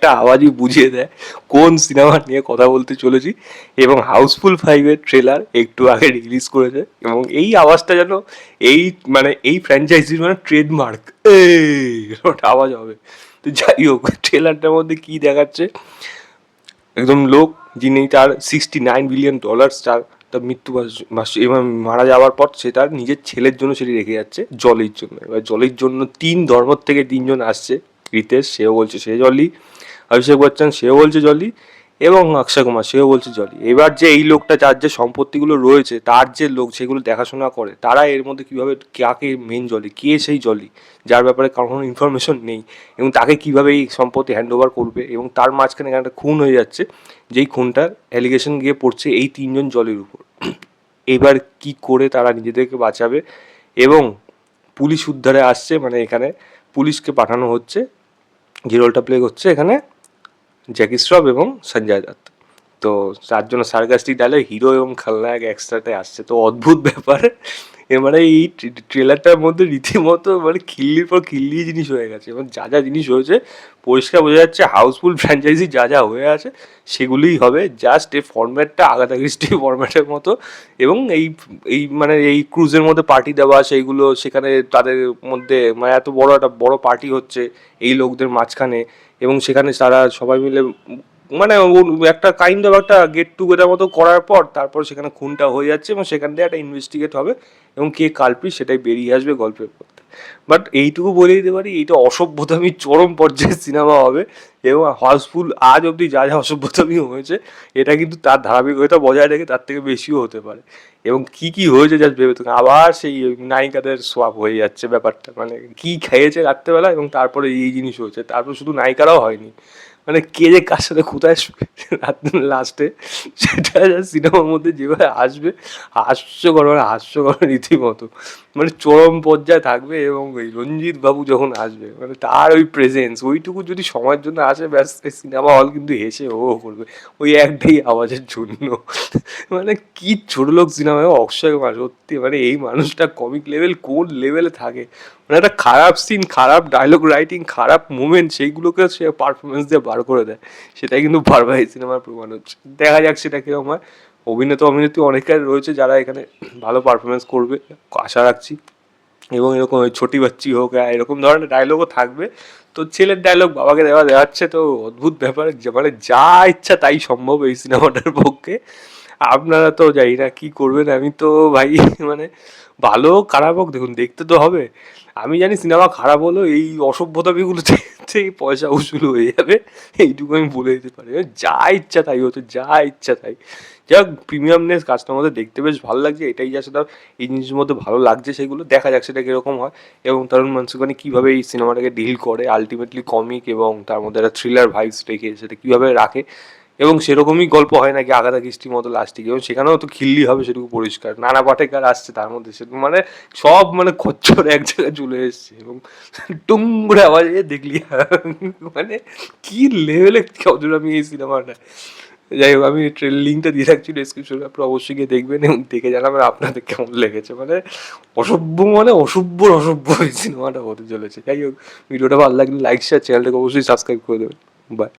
একটা আওয়াজই বুঝিয়ে দেয় কোন সিনেমা নিয়ে কথা বলতে চলেছি। এবং হাউসফুল 5-এর ট্রেলার একটু আগে রিলিজ করেছে, এবং এই আওয়াজটা যেন এই মানে এই ফ্র্যাঞ্চাইজির মানে ট্রেডমার্ক, এই ওটা আওয়াজ হবে। তো যাই হোক, ট্রেলারটার মধ্যে কি দেখাচ্ছে, একদম লোক যিনি তার $69 বিলিয়ন তার মৃত্যু এবং মারা যাওয়ার পর সে তার নিজের ছেলের জন্য সেটি রেখে যাচ্ছে জলের জন্য। এবার জলের জন্য 3 ধর্ম থেকে 3জন আসছে। রিতেশ সেও বলছে সে জলি, অভিষেক বচ্চন সেও বলছে জলি, এবং অক্ষয় কুমার সেও বলছে জলি। এবার যে এই লোকটা যার যে সম্পত্তিগুলো রয়েছে, তার যে লোক সেগুলো দেখাশোনা করে, তারা এর মধ্যে কীভাবে কাকে মেন জলি, কে সেই জলি যার ব্যাপারে কারোর কোনো ইনফরমেশন নেই, এবং তাকে কীভাবে এই সম্পত্তি হ্যান্ড ওভার করবে। এবং তার মাঝখানে একটা খুন হয়ে যাচ্ছে, যেই খুনটার অ্যালিগেশন গিয়ে পড়ছে এই 3জন জলের উপর। এবার কি করে তারা নিজেদেরকে বাঁচাবে, এবং পুলিশ উদ্ধারে আসছে, মানে এখানে পুলিশকে পাঠানো হচ্ছে, যে রোলটা প্লে করছে এখানে জ্যাকি শ্রফ এবং সঞ্জয় দত্ত। তো তার জন্য সার্কাস্টিক ডায়লগ, হিরো এবং খলনায়ক একসাথে আসছে, তো অদ্ভুত ব্যাপার। মানে এই ট্রেলারটার মধ্যে রীতিমতো মানে খিল্লির পর খিল্লি জিনিস হয়ে গেছে, এবং যা যা জিনিস হয়েছে পরিষ্কার বোঝা যাচ্ছে হাউসফুল ফ্র্যাঞ্চাইজি যা যা হয়ে আছে সেগুলিই হবে। জাস্ট এই ফরম্যাটটা আগাথা ক্রিস্টি ফরম্যাটের মতো, এবং এই এই মানে এই ক্রুজের মধ্যে পার্টি দেওয়া, সেইগুলো সেখানে তাদের মধ্যে মানে এত বড় একটা বড় পার্টি হচ্ছে এই লোকদের মাঝখানে, এবং সেখানে তারা সবাই মিলে মানে একটা কাইন্ড অফ একটা গেট টুগেদার মতো করার পর তারপর সেখানে খুনটা হয়ে যাচ্ছে, এবং সেখান থেকে একটা ইনভেস্টিগেট হবে, এবং কে কালপ্রিট সেটাই বেরিয়ে আসবে গল্পের পথে। বাট এইটুকু বলে দিতে পারি, এইটা অসভ্যতামি চরম পর্যায়ের সিনেমা হবে, এবং হাউসফুল আজ অবধি যা যা অসভ্যতামি হয়েছে এটা কিন্তু তার ধারাবাহিকতা বজায় রেখে তার থেকে বেশিও হতে পারে। এবং কি কি হয়েছে জাস্ট ভেবে তুমি, আবার সেই নায়িকাদের সোয়াপ হয়ে যাচ্ছে ব্যাপারটা, মানে কি খেয়েছে রাত্রেবেলা এবং তারপরে এই জিনিস হয়েছে, তারপর শুধু নায়িকারাও হয়নি, মানে কে যে কার সাথে কোথায় লাস্টে সেটা সিনেমার মধ্যে যেভাবে আসবে, হাস্যকর মানে হাস্যকর রীতিমতো, মানে চরম পর্যায়ে থাকবে। এবং ওই রঞ্জিত বাবু যখন আসবে, মানে তার ওই প্রেজেন্স ওইটুকু যদি সময়ের জন্য আসে, ব্যাস সিনেমা হল কিন্তু হেসে ও করবে ওই একটাই আওয়াজের জন্য। মানে কি ছোট লোক সিনেমা, অক্ষয় কুমার সত্যি মানে এই মানুষটা কমিক লেভেল কোন লেভেলে থাকে, মানে একটা খারাপ সিন, খারাপ ডায়লগ রাইটিং, খারাপ মুভমেন্ট, সেইগুলোকে সে পারফরমেন্স দিয়ে বার করে দেয়। সেটাই কিন্তু বারবার এই সিনেমার প্রমাণ হচ্ছে। দেখা যাক সেটা কীরকম হয়। অভিনেতা অভিনেত্রী অনেকেই রয়েছে যারা এখানে ভালো পারফরমেন্স করবে, আশা রাখছি। এবং এরকম ওই ছোটি বাচ্চি হোক, এরকম ধরনের ডায়লগও থাকবে। তো ছেলের ডায়লগ বাবাকে দেওয়াচ্ছে, তো অদ্ভুত ব্যাপার, মানে যা ইচ্ছা তাই সম্ভব এই সিনেমাটার পক্ষে। আপনারা তো জানি না কী করবেন, আমি তো ভাই মানে ভালো খারাপ হোক দেখুন, দেখতে তো হবে। আমি জানি সিনেমা খারাপ হলো এই অসভ্যতামিগুলোতে পয়সা উসুল হয়ে যাবে, এইটুকু আমি বলে দিতে পারি। যা ইচ্ছা তাই হচ্ছে, যা ইচ্ছা তাই। যাক, প্রিমিয়ামনেস কাজটার মধ্যে দেখতে বেশ ভালো লাগছে, এটাই যা সেটা এই জিনিসের মধ্যে ভালো লাগছে, সেগুলো দেখা যাক সেটা কীরকম হয়, এবং তরুণ মানসুখানি কীভাবে এই সিনেমাটাকে ডিল করে, আলটিমেটলি কমিক এবং তার মধ্যে একটা থ্রিলার ভাইবস রেখে সেটা কীভাবে রাখে, এবং সেরকমই গল্প হয় নাকি আগাথা ক্রিস্টির মতো লাস্টিক, এবং সেখানেও তো খিল্লি হবে সেটুকু পরিষ্কার। নানা পাটেকার আসছে তার মধ্যে, সে মানে সব মানে খচ্চর এক জায়গায় চলে এসছে, এবং টুং করে আওয়াজে দেখলি মানে কি লেভেলে কতটা আমি এই সিনেমাটা। যাই হোক, আমি লিঙ্কটা দিয়ে রাখছি ডিসক্রিপশনে, আপনারা অবশ্যই গিয়ে দেখবেন এবং দেখে জানাবেন আপনাদের কেমন লেগেছে। মানে অসভ্য মানে অসভ্য এই সিনেমাটা হতে চলেছে। যাই হোক, ভিডিওটা ভালো লাগলে লাইক শেয়ার, চ্যানেলটাকে অবশ্যই সাবস্ক্রাইব করে দেবেন। বাই।